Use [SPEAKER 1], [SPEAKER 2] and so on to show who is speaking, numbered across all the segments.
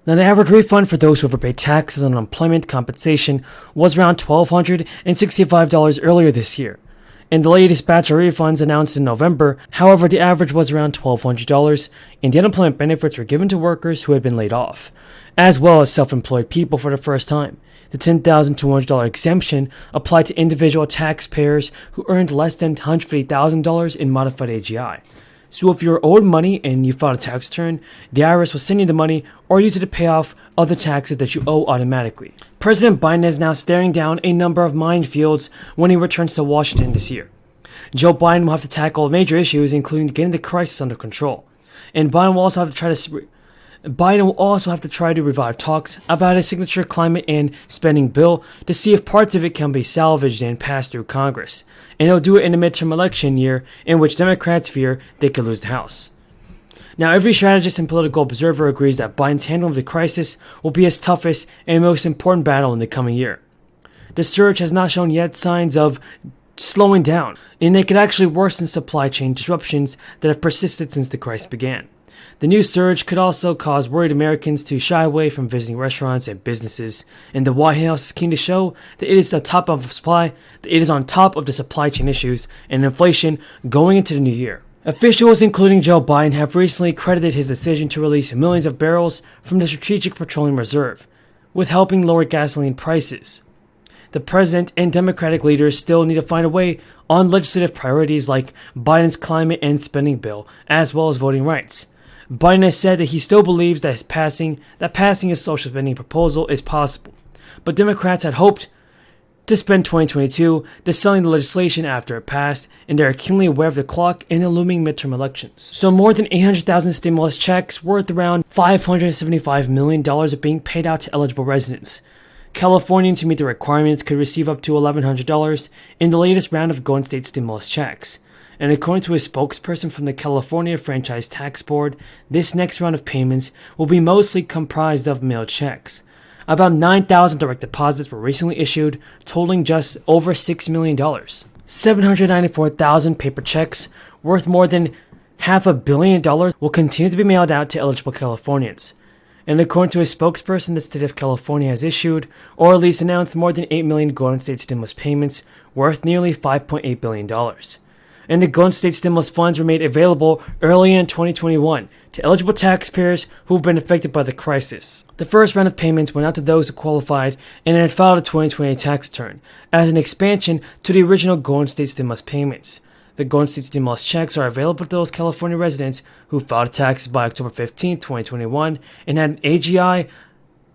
[SPEAKER 1] Now, the average refund for those who overpaid taxes on unemployment compensation was around $1,265 earlier this year. In the latest batch of refunds announced in November, however, the average was around $1,200, and the unemployment benefits were given to workers who had been laid off, as well as self-employed people for the first time. The $10,200 exemption applied to individual taxpayers who earned less than $150,000 in modified AGI. So if you're owed money and you filed a tax return, the IRS will send you the money or use it to pay off other taxes that you owe automatically. President Biden is now staring down a number of minefields when he returns to Washington this year. Joe Biden will have to tackle major issues, including getting the crisis under control. And Biden will also have to try to revive talks about a signature climate and spending bill to see if parts of it can be salvaged and passed through Congress. And he'll do it in a midterm election year in which Democrats fear they could lose the House. Now, every strategist and political observer agrees that Biden's handling of the crisis will be his toughest and most important battle in the coming year. The surge has not shown yet signs of slowing down, and it could actually worsen supply chain disruptions that have persisted since the crisis began. The new surge could also cause worried Americans to shy away from visiting restaurants and businesses, and the White House is keen to show that it is on top of the supply chain issues and inflation going into the new year. Officials, including Joe Biden, have recently credited his decision to release millions of barrels from the Strategic Petroleum Reserve with helping lower gasoline prices. The president and Democratic leaders still need to find a way on legislative priorities like Biden's climate and spending bill, as well as voting rights. Biden has said that he still believes that passing his social spending proposal is possible, but Democrats had hoped to spend 2022 disselling the legislation after it passed, and they are keenly aware of the clock in the looming midterm elections. So more than 800,000 stimulus checks worth around $575 million are being paid out to eligible residents. Californians who meet the requirements could receive up to $1,100 in the latest round of Golden State stimulus checks. And according to a spokesperson from the California Franchise Tax Board, this next round of payments will be mostly comprised of mailed checks. About 9,000 direct deposits were recently issued, totaling just over $6 million. 794,000 paper checks worth more than $500 million will continue to be mailed out to eligible Californians. And according to a spokesperson, the state of California has issued, or at least announced, more than 8 million Golden State stimulus payments worth nearly $5.8 billion. And the Golden State stimulus funds were made available early in 2021 to eligible taxpayers who have been affected by the crisis. The first round of payments went out to those who qualified and had filed a 2020 tax return, as an expansion to the original Golden State stimulus payments. The Golden State stimulus checks are available to those California residents who filed taxes by October 15, 2021 and had an AGI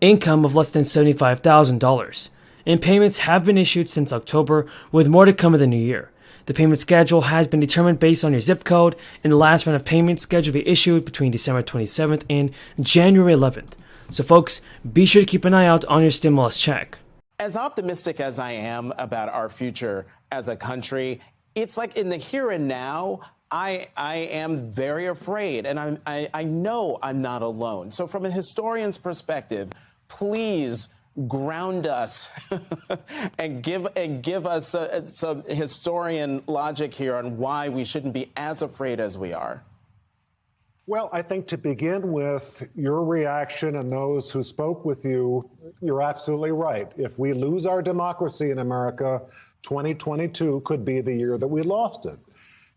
[SPEAKER 1] income of less than $75,000. And payments have been issued since October, with more to come in the new year. The payment schedule has been determined based on your zip code, and the last round of payments scheduled to be issued between December 27th and January 11th. So folks, be sure to keep an eye out on your stimulus check.
[SPEAKER 2] As optimistic as I am about our future as a country, it's like in the here and now, I am very afraid, and I know I'm not alone. So from a historian's perspective, please ground us and give us some historian logic here on why we shouldn't be as afraid as we are.
[SPEAKER 3] Well, I think to begin with, your reaction and those who spoke with you, you're absolutely right. If we lose our democracy in America, 2022 could be the year that we lost it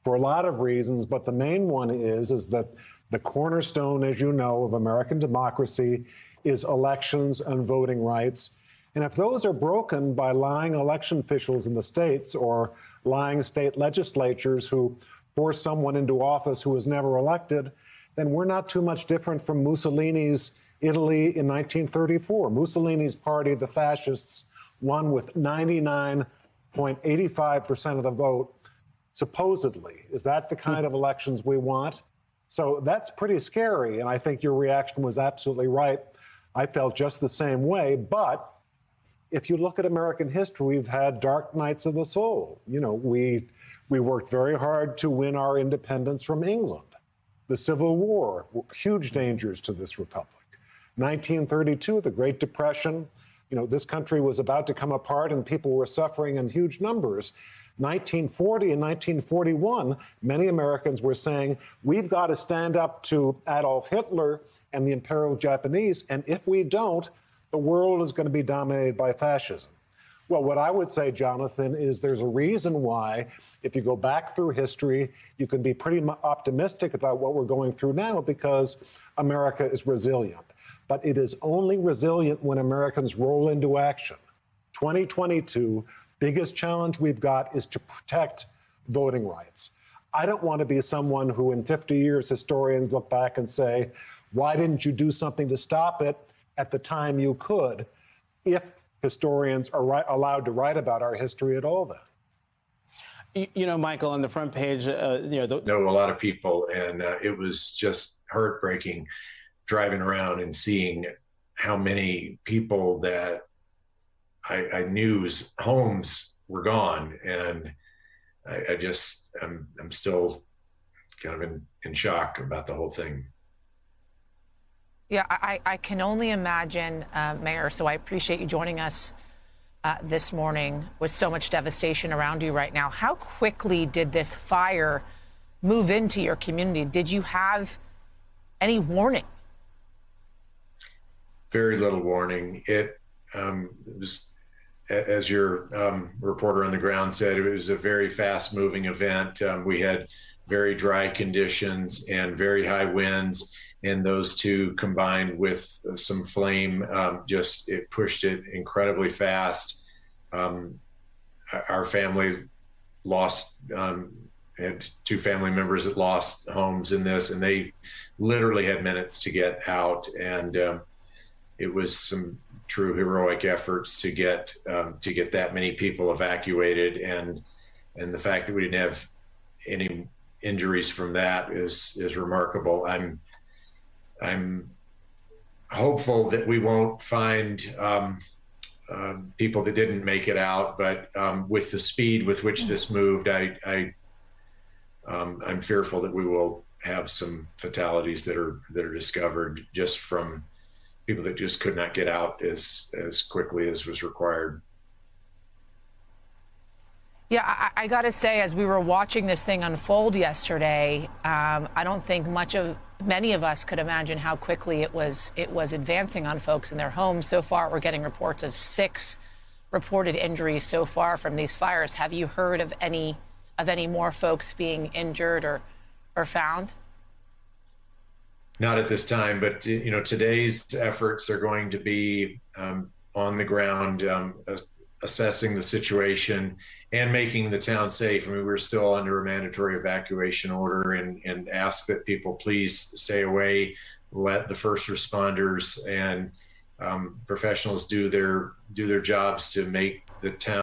[SPEAKER 3] for a lot of reasons. But the main one is that the cornerstone, as you know, of American democracy is elections and voting rights. And if those are broken by lying election officials in the states or lying state legislatures who force someone into office who was never elected, then we're not too much different from Mussolini's Italy in 1934. Mussolini's party, the fascists, won with 99.85% of the vote, supposedly. Is that the kind of elections we want? So that's pretty scary, and I think your reaction was absolutely right. I felt just the same way, but if you look at American history, we've had dark nights of the soul. You know, we worked very hard to win our independence from England. The Civil War, huge dangers to this republic. 1932, the Great Depression, you know, this country was about to come apart and people were suffering in huge numbers. 1940 and 1941, many Americans were saying, we've got to stand up to Adolf Hitler and the Imperial Japanese, and if we don't, the world is going to be dominated by fascism. Well, what I would say, Jonathan, is there's a reason why, if you go back through history, you can be pretty optimistic about what we're going through now because America is resilient. But it is only resilient when Americans roll into action. 2022, biggest challenge we've got is to protect voting rights. I don't want to be someone who in 50 years historians look back and say, why didn't you do something to stop it at the time you could? If historians are allowed to write about our history at all then.
[SPEAKER 2] You know, Michael, on the front page, know
[SPEAKER 4] a lot of people, and it was just heartbreaking driving around and seeing how many people that I knew's homes were gone. And I'm still kind of in shock about the whole thing.
[SPEAKER 5] Yeah, I can only imagine, Mayor, so I appreciate you joining us this morning with so much devastation around you right now. How quickly did this fire move into your community? Did you have any warning?
[SPEAKER 4] Very little warning. It was, as your reporter on the ground said, it was a very fast-moving event. We had very dry conditions and very high winds. And those two combined with some flame, it pushed it incredibly fast. Our family lost, had two family members that lost homes in this, and they literally had minutes to get out. And it was some true heroic efforts to get that many people evacuated. And the fact that we didn't have any injuries from that is remarkable. I'm hopeful that we won't find people that didn't make it out, but with the speed with which this moved, I'm fearful that we will have some fatalities that are discovered just from people that just could not get out as quickly as was required.
[SPEAKER 5] Yeah, I got to say, as we were watching this thing unfold yesterday, I don't think many of us could imagine how quickly it was advancing on folks in their homes. So far, we're getting reports of 6 reported injuries so far from these fires. Have you heard of any more folks being injured or found?
[SPEAKER 4] Not at this time, but today's efforts are going to be on the ground, assessing the situation and making the town safe. I mean, we're still under a mandatory evacuation order and ask that people please stay away, let the first responders and professionals do their jobs to make the town